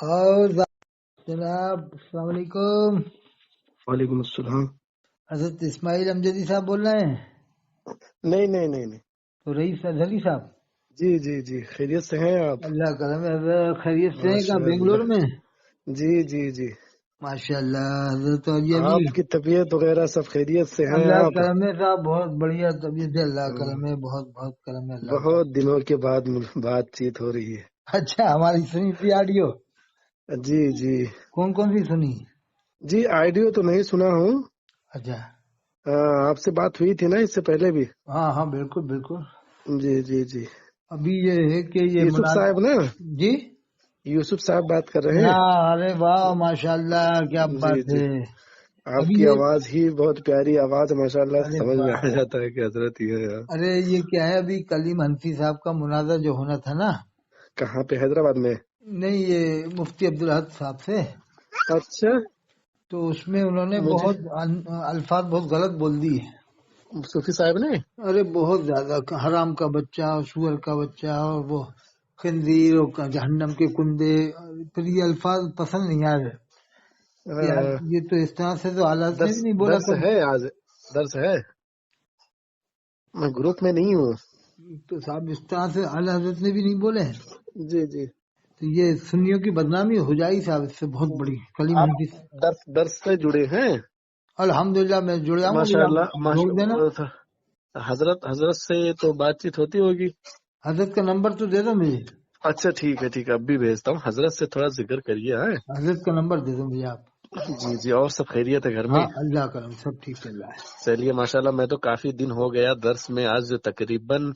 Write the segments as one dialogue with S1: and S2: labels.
S1: اور جناب السلام علیکم،
S2: وعلیکم السلام.
S1: حضرت اسماعیل امجدی صاحب بول رہے ہیں؟
S2: نہیں.
S1: تو رئیس اظہری صاحب،
S2: جی خیریت سے ہیں آپ؟
S1: اللہ کرم ہے، حضرت خیریت سے ہیں کیا
S2: ماشاء
S1: بنگلور
S2: اللہ.
S1: میں؟
S2: جی
S1: ماشاء اللہ حضرت، اور یہ بھی
S2: آپ کی طبیعت وغیرہ سب خیریت سے ہیں
S1: اللہ
S2: آپ؟
S1: کرم ہے صاحب، بہت بڑھیا طبیعت ہے، اللہ کرم ہے، بہت بہت کرم ہے اللہ کا۔
S2: بہت دنوں کے بعد بات چیت ہو رہی ہے.
S1: اچھا، ہماری سنی تھی آڈیو؟
S2: جی
S1: کون سی سنی؟
S2: جی آئیڈیو تو نہیں سنا ہوں.
S1: اچھا،
S2: آپ سے بات ہوئی تھی نا اس سے پہلے بھی؟
S1: ہاں بالکل بالکل۔
S2: جی.
S1: ابھی یہ ہے کہ یہ
S2: یوسف صاحب نا؟
S1: جی
S2: یوسف صاحب بات کر رہے ہیں؟
S1: ہاں، ارے واہ ماشاء اللہ، کیا بات
S2: جی
S1: ہے۔
S2: آپ
S1: ابھی
S2: کی
S1: یہ
S2: آواز ہی بہت پیاری آواز ہے ماشاء اللہ،
S1: ارے
S2: سمجھ میں
S1: واہ،
S2: آ جاتا ہے کہ حضرت ہی ہے.
S1: ارے یہ کیا ہے، ابھی کلیم حنفی صاحب کا مناظرہ جو ہونا تھا نا،
S2: کہاں پہ؟ حیدرآباد میں؟
S1: نہیں یہ مفتی عبدالحق صاحب سے،
S2: اچھا.
S1: تو اس میں انہوں نے
S2: مجھے
S1: بہت الفاظ بہت غلط بول دی ہے۔
S2: صوفی صاحب نے؟
S1: ارے بہت زیادہ، حرام کا بچہ اور سور کا بچہ اور وہ خنزیر اور جہنم کے کندے، پھر یہ الفاظ پسند نہیں آ رہے یار، یہ تو اس طرح سے تو حالات نے بھی نہیں بولا
S2: درس
S1: تو
S2: ہے آج؟ درس ہے؟ میں گروپ میں نہیں ہوں.
S1: صاحب اس طرح سے اعلیٰ حضرت نے بھی نہیں بولے ہیں،
S2: جی
S1: تو یہ سنیوں کی بدنامی ہو جائے صاحب، اس سے بہت بڑی کلیم
S2: آپ
S1: حنفی۔
S2: درس سے جڑے ہیں؟
S1: الحمدللہ میں جڑا ہوں، ابھی
S2: ماشاء
S1: آپ
S2: اللہ.
S1: جوڑ دینا۔
S2: حضرت سے تو بات چیت ہوتی ہوگی؟
S1: حضرت کا نمبر تو دے دو مجھے،
S2: اچھا ٹھیک ہے اب بھی بھیجتا ہوں. حضرت سے تھوڑا ذکر کریے.
S1: حضرت کا نمبر دے دو مجھے آپ۔
S2: جی اور سب خیریت ہے گھر میں؟
S1: ہاں اللہ کرم، سب ٹھیک چل رہا ہے۔
S2: چلیے ماشاء اللہ. میں تو کافی دن ہو گیا درس میں، آج تقریباً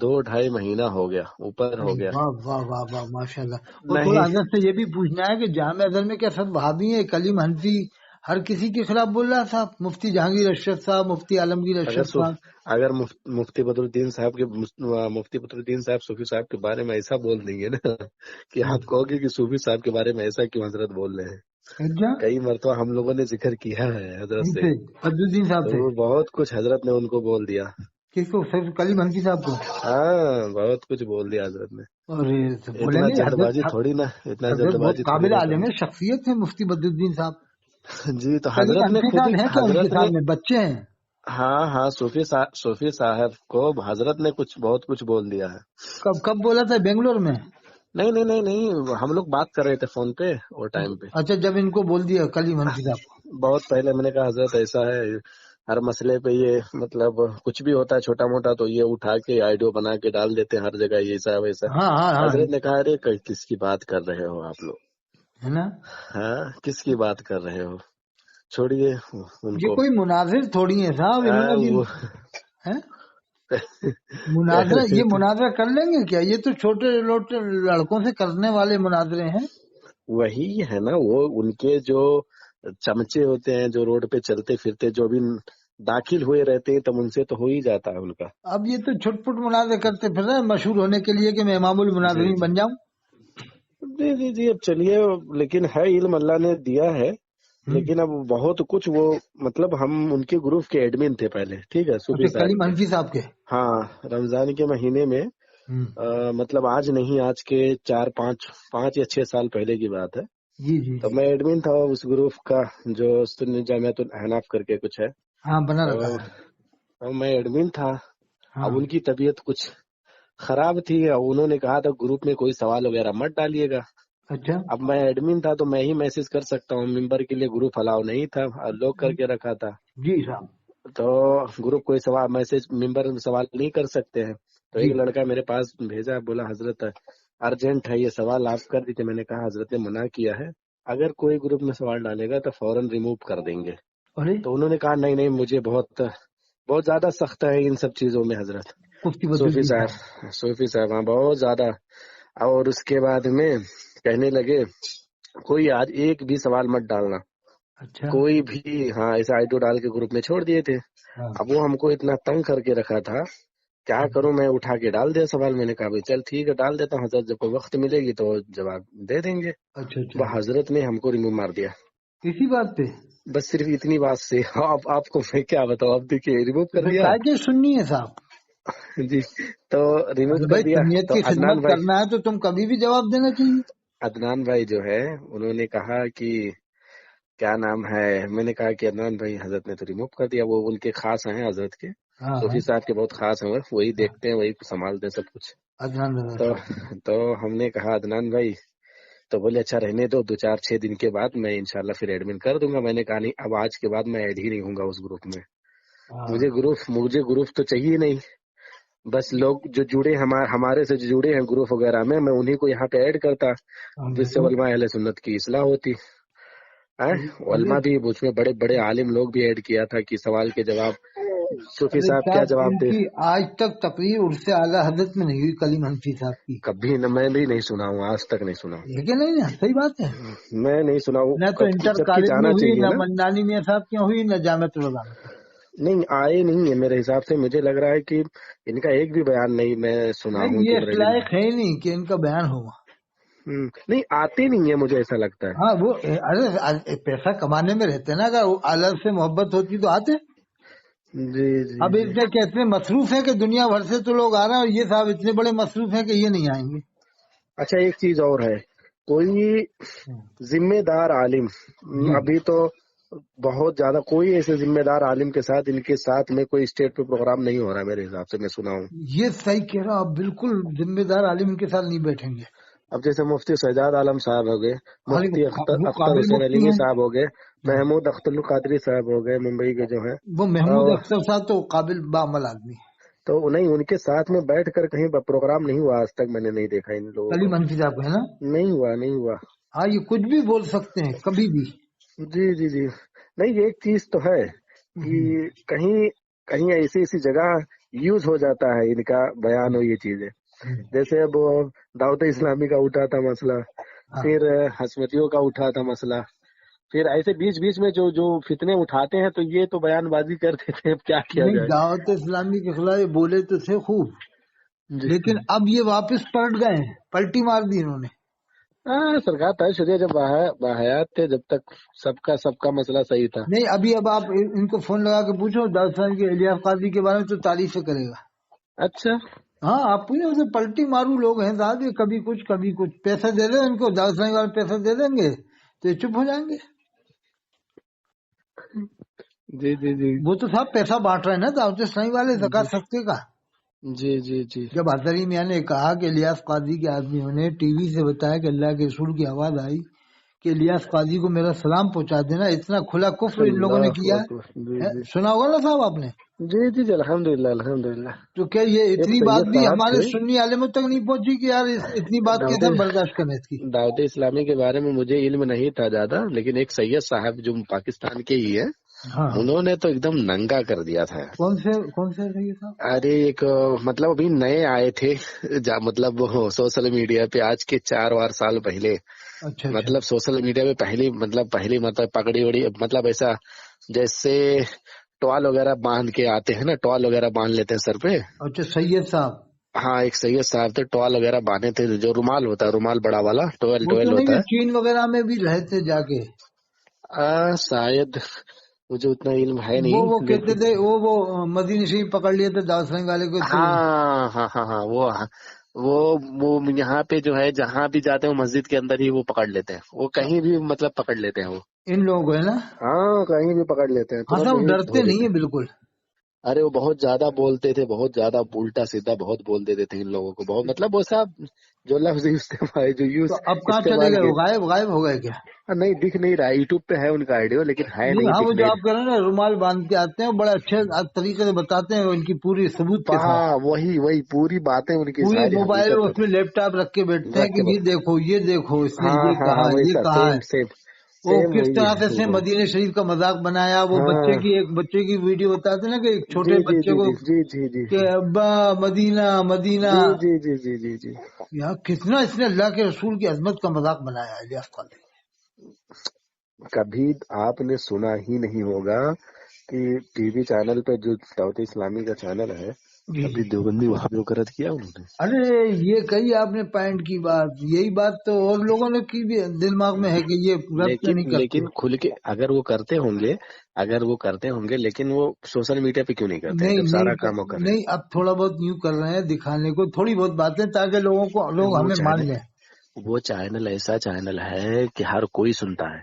S2: 2-2.5 مہینہ ہو گیا، اوپر ہو گیا.
S1: واہ واہ واہ واہ ماشاء اللہ۔ اور تھوڑا
S2: نہیں
S1: حضرت سے یہ بھی پوچھنا ہے کہ جامع ازہر میں کیا سب وہابی ہیں؟ کلیم حنفی ہر کسی کے خلاف بول رہا صاحب، مفتی جہانگیر اشرف صاحب، مفتی عالمگیر اشرف صاحب۔
S2: اگر مفتی بدر الدین صاحب صوفی صاحب کے بارے میں ایسا بول دیں گے نا کہ آپ کہو گے کہ صوفی صاحب کے بارے میں ایسا کیوں حضرت بول رہے ہیں.
S1: اچھا،
S2: کئی مرتبہ ہم لوگوں نے ذکر کیا ہے حضرت
S1: ان
S2: سے،
S1: سے بدر الدین صاحب
S2: تو
S1: سے؟
S2: وہ بہت کچھ حضرت نے ان کو بول دیا.
S1: کس کو؟ صرف کلیم حنفی صاحب کو؟
S2: ہاں بہت کچھ بول دیا حضرت نے.
S1: اور بولیں
S2: اتنا
S1: گے
S2: جلد
S1: حضرت،
S2: بازی تھوڑی نا
S1: حضرت بہت قابل عالم ہے، شخصیت ہے مفتی بدر الدین صاحب۔
S2: جی تو
S1: کلیم
S2: حضرت نے
S1: حنفی
S2: خود
S1: صاحب
S2: ہی
S1: ہیں کیا ان کے سامنے بچے ہیں؟
S2: ہاں صوفی صاحب کو حضرت نے بہت کچھ بول دیا ہے.
S1: کب بولا تھا؟ بنگلور میں؟
S2: نہیں ہم لوگ بات کر رہے تھے فون پہ وہ ٹائم پہ.
S1: اچھا، جب ان کو بول دیا کلیم حنفی صاحب کو؟
S2: بہت پہلے میں نے کہا حضرت ایسا ہے، ہر مسئلے پہ یہ مطلب کچھ بھی ہوتا ہے چھوٹا موٹا تو یہ اٹھا کے آئیڈیو بنا کے ڈال دیتے ہیں ہر جگہ، یہ ایسا ویسا.
S1: ہاں
S2: حضرت نے کہا ارے کس کی بات کر رہے ہو آپ لوگ؟
S1: ہے نا،
S2: ہاں کس کی بات کر رہے ہو؟ چھوڑیے ان
S1: یہ
S2: کو.
S1: کوئی مناظر تھوڑی ہے صاحب، انہوں نے بھی مناظرہ، یہ مناظرہ کر لیں گے کیا؟ یہ تو چھوٹے لڑکوں سے کرنے والے مناظرے ہیں۔
S2: وہی ہے نا، وہ ان کے جو چمچے ہوتے ہیں جو روڈ پہ چلتے پھرتے جو بھی داخل ہوئے رہتے ہیں تب ان سے تو ہو ہی جاتا ہے ان کا.
S1: اب یہ تو چھوٹ پٹ مناظرے کرتے پھر رہے ہیں مشہور ہونے کے لیے کہ میں امام المناظرین بن جاؤں۔
S2: جی اب چلیے، لیکن ہے علم اللہ نے دیا ہے، لیکن اب بہت کچھ وہ مطلب ہم ان کے گروپ کے ایڈمن تھے پہلے، ٹھیک ہے، صوفی صاحب
S1: کلیم
S2: کے.
S1: حنفی صاحب کے؟
S2: ہاں رمضان کے مہینے میں مطلب آج نہیں، آج کے 4-5 یا 6 سال پہلے کی بات ہے.
S1: جی
S2: تو میں ایڈمن تھا اس گروپ کا جو سنی جامعۃ الاحناف کر کے کچھ ہے.
S1: ہاں بنا رکھا ہے۔
S2: میں ایڈمن تھا. اب ان کی طبیعت کچھ خراب تھی، انہوں نے کہا تھا گروپ میں کوئی سوال وغیرہ مت ڈالیے گا.
S1: اچھا
S2: اب میں ایڈمن تھا تو میں ہی میسج کر سکتا ہوں، ممبر کے لیے گروپ الاؤ نہیں تھا، لوگ کر کے رکھا تھا.
S1: جی صاحب،
S2: تو گروپ کوئی سوال میسج ممبر سوال نہیں کر سکتے ہیں. تو
S1: جی
S2: ایک لڑکا میرے پاس بھیجا، بولا حضرت ارجنٹ ہے یہ سوال آپ کر دیتے. میں نے کہا حضرت نے منع کیا ہے، اگر کوئی گروپ میں سوال ڈالے گا تو فوراً ریموو کر دیں گے. تو انہوں نے کہا نہیں مجھے بہت زیادہ سخت ہے ان سب چیزوں میں حضرت. صوفی صاحب ہاں بہت زیادہ. اور اس کے بعد میں کہنے لگے کوئی آج ایک بھی سوال مت ڈالنا،
S1: اچھا
S2: کوئی بھی. ہاں ایسا آئیڈیو ڈال کے گروپ میں چھوڑ دیے تھے. اب وہ ہم کو اتنا تنگ کر کے رکھا تھا، کیا کروں میں اٹھا کے ڈال دیا سوال. میں نے کہا چل ٹھیک ہے ڈال دیتا ہوں حضرت، جب کوئی وقت ملے گی تو جواب دے دیں گے.
S1: اچھا
S2: وہ حضرت نے ہم کو ریموو مار دیا
S1: اسی بات پہ،
S2: بس صرف اتنی بات سے. آپ کو میں کیا بتاؤں، اب دیکھیے ریموو کر دیا.
S1: سننی ہے صاحب
S2: جی تو ریموو کر
S1: بھائی،
S2: دیا.
S1: سنیت
S2: تو
S1: کی
S2: عدنان
S1: خدمت
S2: بھائی،
S1: کرنا ہے تو تم کبھی بھی جواب دینا چاہیے.
S2: عدنان بھائی جو ہے انہوں نے کہا کہ کیا نام ہے، میں نے کہا کہ عدنان بھائی حضرت نے تو ریموو کر دیا، وہ ان کے خاص ہیں حضرت کے، صوفی صاحب کے بہت خاص ہیں، وہی دیکھتے ہیں، وہی سنبھالتے ہیں سب کچھ. تو ہم نے کہا عدنان بھائی، تو بولے اچھا رہنے دو، 2-4-6 دن کے بعد میں انشاءاللہ پھر ایڈمن کر دوں گا. میں نے کہا نہیں، اب آج کے بعد میں ایڈ ہی نہیں ہوں گا اس گروپ میں. مجھے گروپ تو چاہیے نہیں، بس لوگ جو جڑے ہمارے سے جو جڑے ہیں گروپ وغیرہ میں انہیں کو یہاں پہ ایڈ کرتا، جس سے علماء اہل سنت کی اصلاح ہوتی. علماء بھی اس میں بڑے بڑے عالم لوگ بھی ایڈ کیا تھا کہ سوال کے جواب صوفی صاحب کیا جواب دے.
S1: آج تک تقریر اس سے اعلیٰ حضرت میں نہیں ہوئی کلیم حنفی صاحب کی،
S2: کبھی نہ، میں بھی نہیں سنا ہوں، آج تک نہیں سنا ہوں.
S1: لیکن نہیں نا، صحیح بات ہے،
S2: میں نہیں سنا ہوں.
S1: نہ تو انٹر
S2: جبکہ
S1: کالج میں
S2: جانا
S1: ہوئی،
S2: چاہیے
S1: نہ
S2: نا.
S1: منانی میاں صاحب کی ہوئی، نہ جامعۃ العلوم میں.
S2: نہیں آئے نہیں ہے میرے حساب سے، مجھے لگ رہا ہے کہ ان کا ایک بھی بیان نہیں میں سنا ہوں.
S1: یہ لائق ہے نہیں کہ ان کا بیان ہوگا.
S2: نہیں آتے نہیں ہے، مجھے ایسا لگتا ہے.
S1: ہاں، وہ ارے پیسہ کمانے میں رہتے نا، اگر اللہ سے محبت ہوتی تو آتے.
S2: جی جی.
S1: اب اس میں اتنے مصروف ہیں کہ دنیا بھر سے تو لوگ آ رہے ہیں، اور یہ صاحب اتنے بڑے مصروف ہیں کہ یہ نہیں آئیں گے.
S2: اچھا ایک چیز اور ہے، کوئی ذمہ دار عالم، ابھی تو بہت زیادہ کوئی ایسے ذمہ دار عالم کے ساتھ ان کے ساتھ میں کوئی اسٹیٹ پہ پروگرام نہیں ہو رہا ہے میرے حساب سے، میں سنا ہوں.
S1: یہ صحیح کہہ رہا ہوں، بالکل ذمہ دار عالم ان کے ساتھ نہیں بیٹھیں گے.
S2: اب جیسے مفتی سجاد عالم صاحب ہو گئے، مفتی اختر
S1: قابل
S2: حسین
S1: مفتی
S2: علیمی
S1: ہیں.
S2: صاحب ہو گئے، محمود اختر القادری صاحب ہو گئے ممبئی کے جو ہیں.
S1: وہ محمود اختر صاحب تو قابل بعمل آدمی ہے.
S2: تو نہیں، ان کے ساتھ میں بیٹھ کر کہیں پروگرام نہیں ہوا آج تک، میں نے نہیں دیکھا ان لوگوں
S1: کلیم
S2: کو.
S1: حنفی صاحب ہے نا،
S2: نہیں ہوا.
S1: ہاں یہ کچھ بھی بول سکتے ہیں کبھی بھی.
S2: جی جی جی. نہیں ایک چیز تو ہے کہ کہیں ایسی جگہ یوز ہو جاتا ہے ان کا بیان ہو یہ چیزیں، جیسے اب دعوت اسلامی کا اٹھا تھا مسئلہ، پھر حسمتیوں کا اٹھا تھا مسئلہ، پھر ایسے بیچ میں جو فتنے اٹھاتے ہیں تو یہ تو بیان بازی کرتے تھے. اب کیا کیا
S1: نہیں،
S2: جائے.
S1: دعوت اسلامی کے خلاف بولے تو تھے خوب، لیکن اب یہ واپس پلٹ گئے ہیں، پلٹی مار دی انہوں نے.
S2: سرکار طے شریعہ جب باحیات تھے، جب تک سب کا مسئلہ صحیح تھا.
S1: نہیں، اب آپ ان کو فون لگا کے پوچھو دعوت اسلامی کے الیاس قاضی کے بارے میں تو تعریفیں کرے گا.
S2: اچھا
S1: ہاں، آپ پوچھو اسے، پلٹی مارو لوگ ہیں صاحب، یہ کبھی کچھ پیسے دے دیں ان کو، دعوت اسلامی والے پیسے دے دیں گے تو یہ چپ ہو جائیں گے.
S2: جی جی جی.
S1: وہ تو صاحب پیسہ بانٹ رہے ہیں نا دعوت اسلامی والے، زکوٰۃ صدقے کا.
S2: جی جی جی.
S1: جب حضری میاں نے کہا کہ الیاس قاضی کے آدمیوں نے ٹی وی سے بتایا کہ اللہ کے رسول کی آواز آئی کہ الیاس قاضی کو میرا سلام پہنچا دینا، اتنا کھلا کفر ان لوگوں نے کیا. سنا ہوگا نا صاحب آپ نے.
S2: جی جی جی. الحمدللہ.
S1: تو کیا یہ اتنی بات بھی ہمارے
S2: تھے
S1: سنی عالموں تک نہیں پہنچی کہ یار اتنی بات کیسے برداشت کرنے کی.
S2: دعوت اسلامی کے بارے میں مجھے علم نہیں تھا زیادہ، لیکن ایک سید صاحب جو پاکستان کے ہی ہے، انہوں نے تو ایک دم ننگا کر دیا تھا.
S1: کون سے سید صاحب؟
S2: ارے ایک مطلب ابھی نئے آئے تھے، مطلب سوشل میڈیا پہ آج کے 4 سال پہلے. مطلب سوشل میڈیا پہ پہلی پکڑی وڑی، مطلب ایسا جیسے ٹوال وغیرہ باندھ کے آتے ہیں نا، ٹوال وغیرہ باندھ لیتے ہیں سر پہ.
S1: اچھا، سید صاحب.
S2: ہاں ایک سید صاحب تھے، ٹوال وغیرہ باندھے تھے، جو رومال ہوتا ہے، رومال بڑا والا ٹویل ہوتا ہے.
S1: چین وغیرہ میں بھی رہے تھے جا کے.
S2: شاید مجھے اتنا علم ہے نہیں.
S1: وہ کہتے تھے وہ مدینہ شریف پکڑ لیے تھے دعوت اسلامی والے کو.
S2: ہاں وہ یہاں پہ جو ہے جہاں بھی جاتے ہیں مسجد کے اندر ہی وہ پکڑ لیتے ہیں، وہ کہیں بھی مطلب پکڑ لیتے ہیں وہ
S1: ان لوگوں کو، ہے نا.
S2: ہاں کہیں بھی پکڑ لیتے ہیں.
S1: ہاں، وہ ڈرتے نہیں ہیں بالکل.
S2: ارے وہ بہت زیادہ بولتے تھے، بہت زیادہ الٹا سیدھا بہت بول دیتے تھے ان لوگوں کو، بہت مطلب وہ صاحب جو لفظ
S1: تو اب کہاں چلے گئے؟ وہ غائب ہو گئے کیا؟
S2: نہیں دکھ نہیں رہا، یوٹیوب پہ ہے ان کا آئیڈیو، لیکن ہے نہیں.
S1: ہاں، وہ جو آپ کہہ رہے ہیں نا رومال باندھ کے آتے ہیں، بڑے اچھے طریقے سے بتاتے ہیں ان کی پوری ثبوت کے ساتھ.
S2: ہاں وہی پوری باتیں ان کی
S1: پوری
S2: ساری
S1: موبائل اس میں لیپ ٹاپ رکھ کے بیٹھتے ہیں کہ یہ دیکھو اس نے یہ کہا ہے. وہ کس طرح سے اس نے مدینہ شریف کا مذاق بنایا. وہ بچے کی ویڈیو بتاتے نا کہ ایک چھوٹے بچے کو کہ ابا مدینہ مدینہ.
S2: جی جی جی جی جی.
S1: یہاں کتنا اس نے اللہ کے رسول کی عظمت کا مذاق بنایا ہے الیاس قاضی.
S2: کبھی آپ نے سنا ہی نہیں ہوگا کہ ٹی وی چینل پہ جو دعوت اسلامی کا چینل ہے، ابھی دیوبندی وہاں پہ کرت کیا انہوں نے.
S1: ارے یہ کہی آپ نے پوائنٹ کی بات، یہی بات تو اور لوگوں نے کی بھی دماغ میں ہے کہ یہ
S2: لیکن کھل کے اگر وہ کرتے ہوں گے لیکن وہ سوشل میڈیا پہ کیوں نہیں کرتے جب سارا کام وہ کر رہے ہیں.
S1: اب تھوڑا بہت یوں کر رہے ہیں دکھانے کو، تھوڑی بہت باتیں، تاکہ لوگ ہمیں مان لیں.
S2: وہ چینل ایسا چینل ہے کہ ہر کوئی سنتا ہے.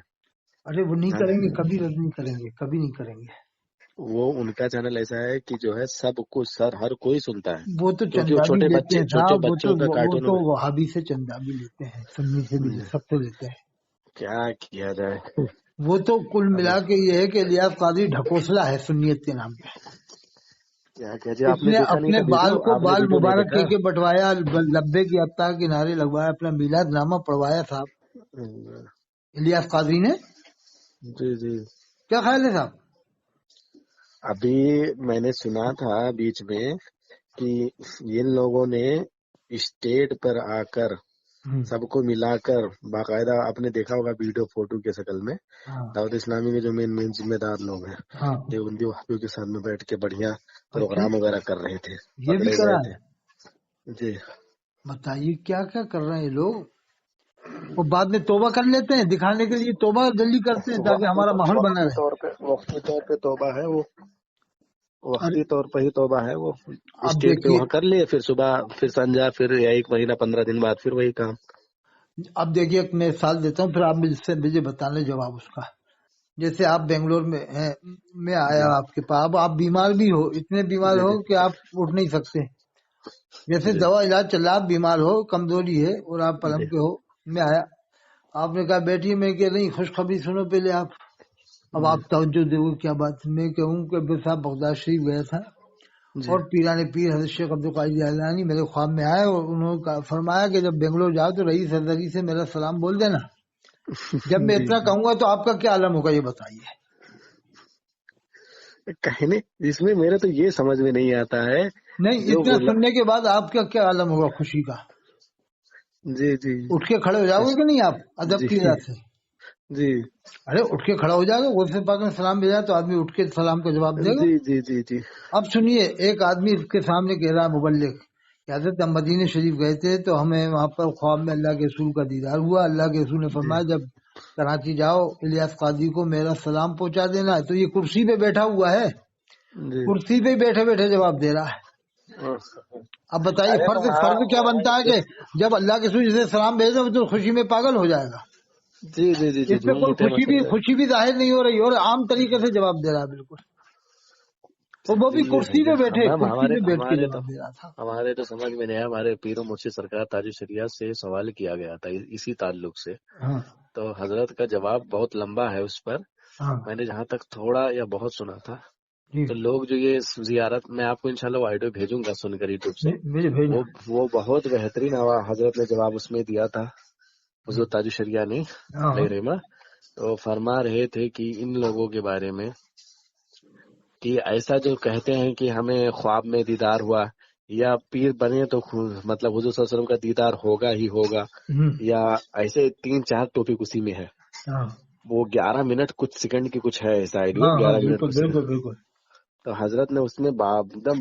S1: ارے وہ نہیں کریں گے, کبھی رد نہیں کریں گے, کبھی نہیں کریں گے.
S2: وہ ان کا چینل ایسا ہے کہ جو ہے سب کچھ ہر کوئی سنتا ہے.
S1: وہ تو
S2: کیونکہ وہ
S1: چندہ بھی
S2: چھوٹے
S1: لیتے ہیں
S2: چھوٹے
S1: صاحب,
S2: بچوں کا
S1: وہ
S2: کارٹون
S1: تو
S2: میں
S1: وہابی سے چندہ بھی لیتے ہیں, سنی سے بھی, سب سے لیتے ہیں.
S2: کیا کیا جائے.
S1: وہ تو کل
S2: اب
S1: ملا کے یہ ہے کہ الیاس قادری ڈھکوسلا ہے سنیت کے نام پہ.
S2: کیا کیا جی, آپ
S1: اس
S2: نے
S1: نے
S2: دیکھا نہیں
S1: اپنے
S2: تھا
S1: بال
S2: ویڈیو؟
S1: کو
S2: آپ نے
S1: بال
S2: ویڈیو نہیں
S1: مبارک
S2: دیکھا؟
S1: کے بٹوایا, لبے کی ابتا کے نعرے لگوایا, اپنا میلاد نامہ پڑھوایا صاحب الیاس قادری نے.
S2: جی جی.
S1: کیا خیال ہے صاحب؟
S2: ابھی میں نے سنا تھا بیچ میں کہ ان لوگوں نے اسٹیج پر آ کر سب کو ملا کر باقاعدہ, آپ نے دیکھا ہوگا ویڈیو فوٹو کے شکل میں, دعوت اسلامی کے جو مین ذمہ دار لوگ ہیں دیوبندی وہابیوں کے ساتھ میں بیٹھ کے بڑھیا پروگرام وغیرہ کر رہے تھے,
S1: یہ بھی
S2: پکڑے
S1: کرا
S2: گئے
S1: ہے.
S2: تھے. جی
S1: بتائیے کیا کیا کر رہے ہیں یہ لوگ. وہ بعد میں توبہ کر لیتے ہیں, دکھانے کے لیے توبہ جلدی کرتے ہیں تاکہ ہمارا ماحول بنا رہے.
S2: وقتی طور پہ توبہ ہے, وہ وقتی طور پہ ہی توبہ ہے. وہ
S1: اب
S2: اسٹیج پہ
S1: دیکھیے,
S2: وہاں کر لیے, پھر صبح پھر سنجا, پھر 1 مہینہ 15 دن بعد پھر وہی کام.
S1: اب دیکھیے میں مثال دیتا ہوں, پھر آپ مجھے بتانے جواب اس کا. جیسے آپ بنگلور میں ہیں, میں آیا
S2: جی
S1: آپ کے پاس, اب آپ بیمار بھی ہو, اتنے بیمار
S2: جی
S1: ہو
S2: جی
S1: کہ آپ اٹھ نہیں سکتے, جیسے
S2: جی
S1: دوا علاج چل رہا, آپ بیمار ہو, کمزوری ہے اور آپ پلنگ
S2: جی
S1: پہ ہو. میں آیا, آپ نے کہا بیٹھی, میں کہ نہیں خوشخبری سنو پہلے آپ. اب آپ توجہ دو کیا بات. میں کہوں کہ صاحب بغداد شریف گیا تھا,
S2: جی
S1: اور پیرانے پیر حضرت شیخ عبد القادر جیلانی میرے خواب میں آئے, اور انہوں نے فرمایا کہ جب بنگلور جاؤ تو رئیس ہردری سے میرا سلام بول دینا. جب میں
S2: جی
S1: اتنا کہوں گا تو آپ کا کیا عالم ہوگا یہ بتائیے.
S2: کہنے جس میں میرے تو یہ سمجھ میں نہیں آتا ہے
S1: نہیں,
S2: جو
S1: اتنا سننے کے بعد آپ کا کیا عالم ہوگا خوشی کا.
S2: جی جی
S1: اٹھ کے کھڑے ہو جاؤ گے کہ نہیں آپ ادب
S2: جی
S1: کی وجہ سے.
S2: جی
S1: ارے اٹھ کے کھڑا ہو جائے گا, غوث پاک نے سلام بھیجا تو آدمی اٹھ کے سلام کا جواب دے گا.
S2: جی جی جی جی.
S1: اب سنیے, ایک آدمی اس کے سامنے کہہ رہا مبلغ کہ حضرت ہم مدینہ شریف گئے تھے تو ہمیں وہاں پر خواب میں اللہ کے رسول کا دیدار ہوا. اللہ کے رسول نے فرمایا جب کراچی جاؤ الیاس قادری کو میرا سلام پہنچا دینا. تو یہ کرسی پہ بیٹھا ہوا ہے,
S2: جی.
S1: کرسی پہ بیٹھے بیٹھے جواب دے رہا ہے. اب بتائیے
S2: ارے تو
S1: فرض کیا بنتا ہے
S2: وہاں
S1: کہ جب اللہ کے رسول جسے سلام بھیجے تو خوشی میں پاگل ہو جائے گا.
S2: جی جی جی جی
S1: اس پہ
S2: جھوم
S1: کوئی
S2: اٹھے مسلم.
S1: خوشی بھی ظاہر نہیں ہو رہی, اور عام طریقے سے جواب دے رہا ہے بالکل. اور وہ بھی
S2: چلیے
S1: کرسی پہ
S2: بھیا,
S1: بیٹھے,
S2: میم
S1: کرسی پہ بیٹھ کے جواب دے رہا تھا.
S2: ہمارے تو سمجھ میں نہیں آیا. ہمارے پیر و مرشد سرکار تاج الشریعت سے سوال کیا گیا تھا اسی تعلق سے,
S1: ہاں
S2: تو حضرت کا جواب بہت لمبا ہے اس پر.
S1: ہاں
S2: میں نے جہاں تک تھوڑا یا بہت سنا تھا,
S1: جی,
S2: تو لوگ جو یہ زیارت, میں آپ کو انشاءاللہ وائیڈیو بھیجوں گا سن کر یوٹیوب سے,
S1: مجھے بھیجنا.
S2: وہ بہت بہترین حضرت نے جواب اس میں دیا تھا, حضور تاج الشریعہ
S1: ہاں
S2: علیہ رحمہ. تو فرما رہے تھے کہ ان لوگوں کے بارے میں کہ ایسا جو کہتے ہیں کہ ہمیں خواب میں دیدار ہوا, یا پیر بنے تو مطلب حضور صلی اللہ علیہ وسلم کا دیدار ہوگا ہی ہوگا, یا ایسے 3-4 ٹاپک اسی میں ہے.
S1: ہاں
S2: وہ 11 منٹ کچھ سیکنڈ کی کچھ ہے ایسا آئیڈیو,
S1: ہاں ہاں
S2: 11 منٹ
S1: بالکل
S2: کچھ سیکنڈ.
S1: بالکل بالکل.
S2: تو حضرت نے اس میں ایک دم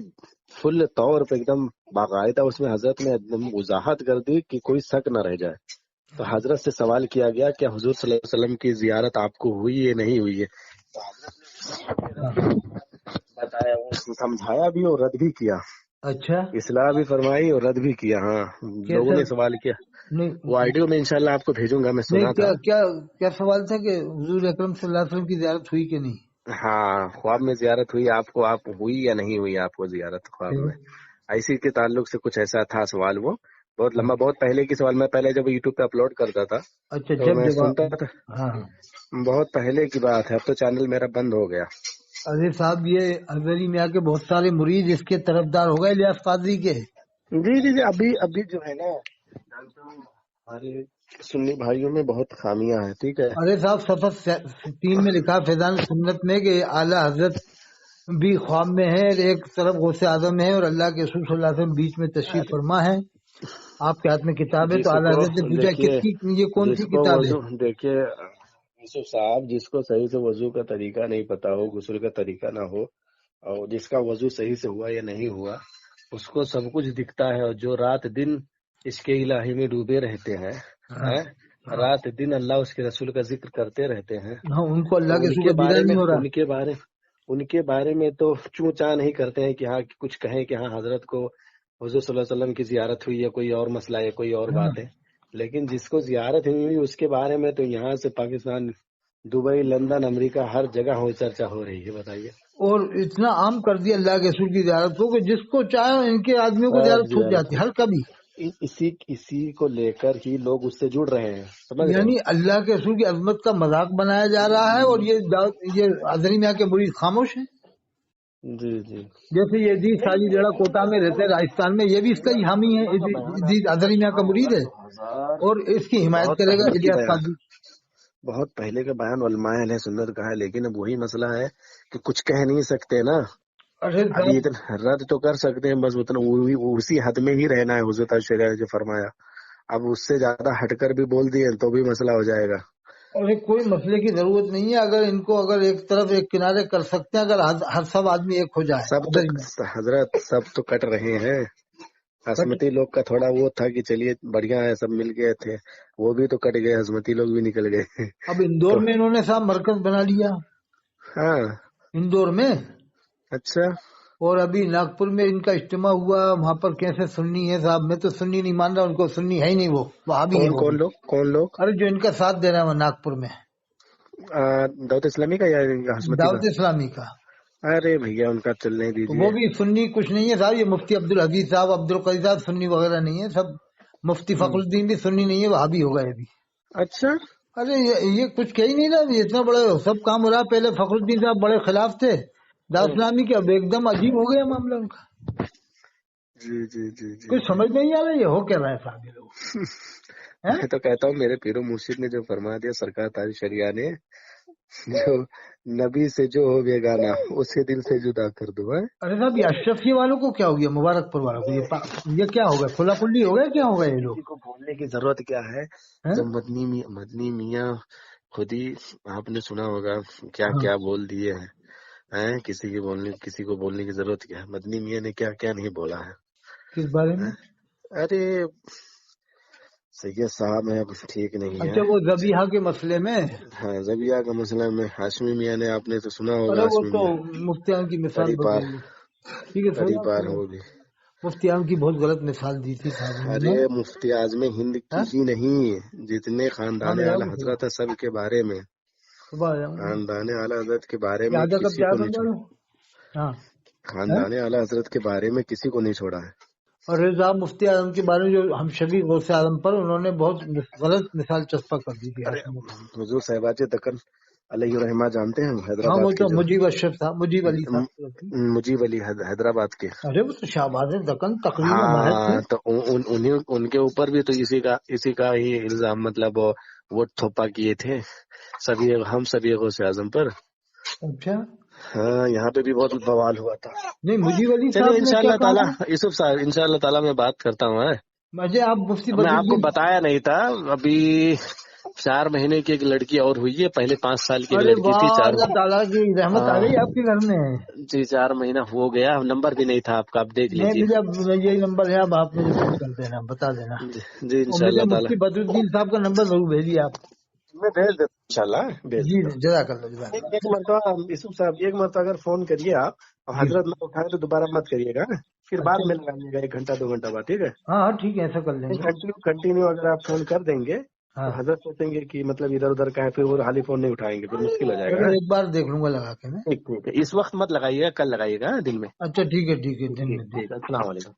S2: فل طور پہ ایک دم باقاعدہ اس میں حضرت نے ایک دم وضاحت کر دی کہ کوئی شک نہ رہ جائے. تو حضرت سے سوال کیا گیا کہ حضور صلی اللہ علیہ وسلم کی زیارت آپ کو ہوئی یا نہیں ہوئی ہے, تو حضرت نے بتایا, سمجھایا بھی اور رد بھی کیا.
S1: اچھا
S2: اصلاح بھی فرمائی اور رد بھی کیا. ہاں, لوگوں
S1: کیسا؟
S2: نے سوال کیا,
S1: نہیں
S2: وہ آئیڈیو میں انشاءاللہ آپ کو بھیجوں گا. میں
S1: نہیں,
S2: سنا تھا.
S1: کیا سوال تھا کہ حضور اکرم صلی اللہ علیہ وسلم کی زیارت ہوئی کہ نہیں.
S2: ہاں, خواب میں زیارت ہوئی آپ کو, آپ ہوئی یا نہیں ہوئی آپ کو زیارت خواب میں, اسی کے تعلق سے کچھ ایسا تھا سوال. وہ بہت لمبا, بہت پہلے کی سوال. میں پہلے جب یوٹیوب پہ اپلوڈ کرتا تھا
S1: اچھا,
S2: تو
S1: جب
S2: میں
S1: جواب.
S2: سنتا تھا,
S1: ہاں ہاں.
S2: بہت پہلے کی بات ہے, اب تو چینل میرا بند ہو گیا.
S1: ارے صاحب, یہ حضری میں آ کے بہت سارے مرید اس کے طرفدار ہو گئے الیاس قادری کے.
S2: جی جی جی. ابھی جو ہے نا, ہمارے سنی بھائیوں میں بہت خامیاں ہیں. ٹھیک ہے.
S1: ارے صاحب, صفحہ 3 میں لکھا فیضان سنت میں کہ اعلیٰ حضرت بھی خواب میں ہے, ایک طرف غوث اعظم ہے اور اللہ کے رسول صلی اللہ علیہ وسلم بیچ میں تشریف فرما ہے. آپ کے ہاتھ میں کتاب ہے,
S2: جس
S1: تو اعلیٰ
S2: کو
S1: حضرت نے پوچھا
S2: دیکھیے,
S1: یہ کون
S2: جس
S1: سی
S2: کو
S1: کتاب ہے.
S2: وضو, دیکھیے یوسف صاحب, جس کو صحیح سے وضو کا طریقہ نہیں پتا ہو, غسل کا طریقہ نہ ہو, اور جس کا وضو صحیح سے ہوا یا نہیں ہوا, اس کو سب کچھ دکھتا ہے. اور جو رات دن اس کے الہی میں ڈوبے رہتے ہیں, رات دن اللہ اس کے رسول کا ذکر کرتے رہتے ہیں,
S1: ہاں, ان کو اللہ
S2: تو
S1: کے
S2: ان
S1: رسول
S2: کے
S1: کا دیدار
S2: بارے میں
S1: نہیں ہو رہا.
S2: ان کے بارے میں تو چوں چاں نہیں کرتے ہیں کہ ہاں کچھ کہیں کہ ہاں حضرت کو حضور صلی اللہ علیہ وسلم کی زیارت ہوئی, یا کوئی اور مسئلہ ہے, کوئی اور بات ہے. لیکن جس کو زیارت ہوئی اس کے بارے میں تو یہاں سے پاکستان، دبئی، لندن، امریکہ، ہر جگہ ہو چرچا ہو رہی ہے. بتائیے.
S1: اور اتنا عام کر دیا اللہ کے رسول کی زیارت کو کہ جس کو چاہے ان کے آدمیوں کو
S2: سب
S1: زیارت چھوٹ
S2: زیارت
S1: جاتی ہے ہر کبھی.
S2: اسی کو لے کر ہی لوگ اس سے جڑ رہے ہیں. سمجھ رہے
S1: یعنی اللہ کے رسول کی عظمت کا مذاق بنایا جا رہا ہے، اور یہ حضرت میاں کے مرید خاموش ہیں.
S2: جی جی.
S1: جیسے یہ عزیز ساجی ڈیڑا کوٹا میں رہتے ہیں راجستھان میں، یہ بھی اس کا ہی حامی ہے. عزیز حضرت میاں کا مرید ہے اور اس کی حمایت کرے گا الیاس قادری.
S2: بہت پہلے کا بیان علماء اہل سنت کا ہے، لیکن اب وہی مسئلہ ہے کہ کچھ کہہ نہیں سکتے نا. ابھی اتنا رد تو کر سکتے ہیں، بس اتنا اسی حد میں ہی رہنا ہے. حضرت شریعہ جو فرمایا، اب اس سے زیادہ ہٹ کر بھی بول دیے تو بھی مسئلہ ہو جائے گا.
S1: اور کوئی مسئلے کی ضرورت نہیں ہے. اگر ان کو اگر ایک طرف ایک کنارے کر سکتے ہیں، اگر ہر سب آدمی ایک ہو جائے.
S2: سب تو حضرت سب تو کٹ رہے ہیں. حسمتی لوگ کا تھوڑا وہ تھا کہ چلیے بڑھیا ہے، سب مل گئے تھے، وہ بھی تو کٹ گئے، حسمتی لوگ بھی نکل گئے.
S1: اب اندور میں انہوں نے صاحب مرکز بنا لیا.
S2: ہاں
S1: اندور میں.
S2: اچھا.
S1: اور ابھی ناگپور میں ان کا اجتماع ہوا، وہاں پر کیسے سنی ہے صاحب. میں تو سنی نہیں مان رہا، ان کو سنی ہے ہی نہیں. وہ بھی ہے.
S2: کون لوگ؟
S1: ارے جو ان کا ساتھ دے رہا ہے ناگپور میں.
S2: دعوت اسلامی کا یا حسمتی؟
S1: دعوت اسلامی کا.
S2: ارے بھیا ان کا چلنے دیجیے.
S1: وہ بھی سنی کچھ نہیں ہے صاحب. یہ مفتی عبدالحدیث صاحب، عبدالقادر صاحب سنی وغیرہ نہیں ہے سب. مفتی فخر الدین بھی سنی نہیں ہے، وہاں بھی ہو گئے ابھی.
S2: اچھا.
S1: ارے یہ کچھ کہہ ہی نہیں رہا. اتنا بڑا سب کام ہو رہا ہے. پہلے فخر الدین صاحب بڑے خلاف تھے دعوت اسلامی کے، اب ایک دم عجیب ہو گیا معاملہ ان کا.
S2: جی جی جی جی.
S1: کچھ سمجھ نہیں آ رہا یہ ہو کیا رہا ہے صاحب. یہ لوگ
S2: میں تو کہتا ہوں میرے پیر و مرشد نے جو فرما دیا سرکار تاج شریعہ نے، جو نبی سے جو ہو بیگانہ اسے دل سے جدا کر دو.
S1: ارے صاحب یہ اشرفیہ والوں کو کیا ہو گیا، مبارک پور والوں کو یہ کیا ہو گیا، کھلا کھلی ہو گیا، کیا ہو گیا یہ لوگ
S2: کو بولنے کی ضرورت کیا ہے؟ جب مدنی میاں خود ہی آپ نے سنا ہوگا کیا کیا بول دیے ہیں. کسی کو بولنے کی ضرورت کیا ہے؟ مدنی میاں نے کیا کیا نہیں بولا ہے.
S1: کس بارے میں؟
S2: ارے سید صاحب ہے ٹھیک نہیں ہے.
S1: اچھا وہ ذبیحہ کے مسئلے میں.
S2: ہاں ذبیحہ کا مسئلہ میں ہاشمی میاں نے، آپ نے تو سنا ہوگا.
S1: ارے وہ تو مفتیان کی مثال ٹھیک ہے
S2: ہوگی.
S1: مفتیان کی بہت غلط مثال دی تھی صاحب.
S2: ارے مفتی اعظم ہند کی ہی نہیں، جتنے خاندان اعلی حضرت ہے سب کے بارے میں، خاندان اعلی حضرت کے بارے میں کسی کو نہیں چھوڑا. خاندان اعلی حضرت کے بارے میں کسی کو نہیں چھوڑا ہے.
S1: اور صاحب مفتی اعظم کے بارے میں جو ہم شبیر غوث اعظم پر انہوں نے بہت غلط مثال چسپا کر دی تھی.
S2: حضور صاحباز دکن علیہ الرحمہ جانتے ہیں؟ حیدرآباد کے
S1: مجیب اشرف صاحب، مجیب علی صاحب،
S2: مجیب علی حیدرآباد کے.
S1: ارے وہ تو شہباز دکن تقریباً.
S2: ہاں تو ان کے اوپر بھی تو اسی کا ہی الزام، مطلب وہ تھوپا کیے تھے ہم سبھی غوث اعظم پر.
S1: اچھا
S2: ہاں یہاں پہ بھی بہت بوال ہوا تھا.
S1: نہیں مجیب علی
S2: چلیے ان شاء اللہ تعالیٰ یوسف صاحب ان شاء اللہ تعالیٰ میں بات کرتا ہوں.
S1: مجھے آپ مفتی
S2: میں آپ کو بتایا نہیں تھا، ابھی 4 مہینے کی ایک لڑکی اور ہوئی ہے، پہلے 5 سال کی لڑکی تھی.
S1: اللہ تعالیٰ کی رحمت آ گئی آپ کے گھر میں.
S2: جی 4 مہینہ ہو گیا. نمبر بھی نہیں تھا آپ کا، آپ دیکھ لیجیے.
S1: یہی نمبر ہے، اب آپ مجھے فون کر دینا، بتا دینا.
S2: جی ان شاء اللہ تعالیٰ.
S1: مفتی بدر الدین صاحب کا نمبر ضرور بھیجیے آپ.
S2: میں بھیج دیتا ہوں ان شاء اللہ.
S1: جی جزاک اللہ.
S2: ایک مرتبہ یوسف صاحب اگر فون کریے آپ اور حضرت نہ اٹھائے تو دوبارہ مت کریے گا، پھر بعد میں لگائیے گا 1 گھنٹہ 2 گھنٹہ بعد. ٹھیک ہے؟
S1: ہاں ٹھیک ہے، ایسا کر لیں گے.
S2: کنٹینیو اگر آپ فون کر دیں گے تو حضرت سوچیں گے کہ مطلب ادھر ادھر کا ہے، پھر وہ حالی فون نہیں اٹھائیں گے، پھر مشکل ہو جائے گا.
S1: ایک بار دیکھ لوں گا لگا کے میں.
S2: ٹھیک ہے، اس وقت مت لگائیے گا، کل لگائیے گا دن میں.
S1: اچھا ٹھیک ہے دن میں.
S2: السلام علیکم.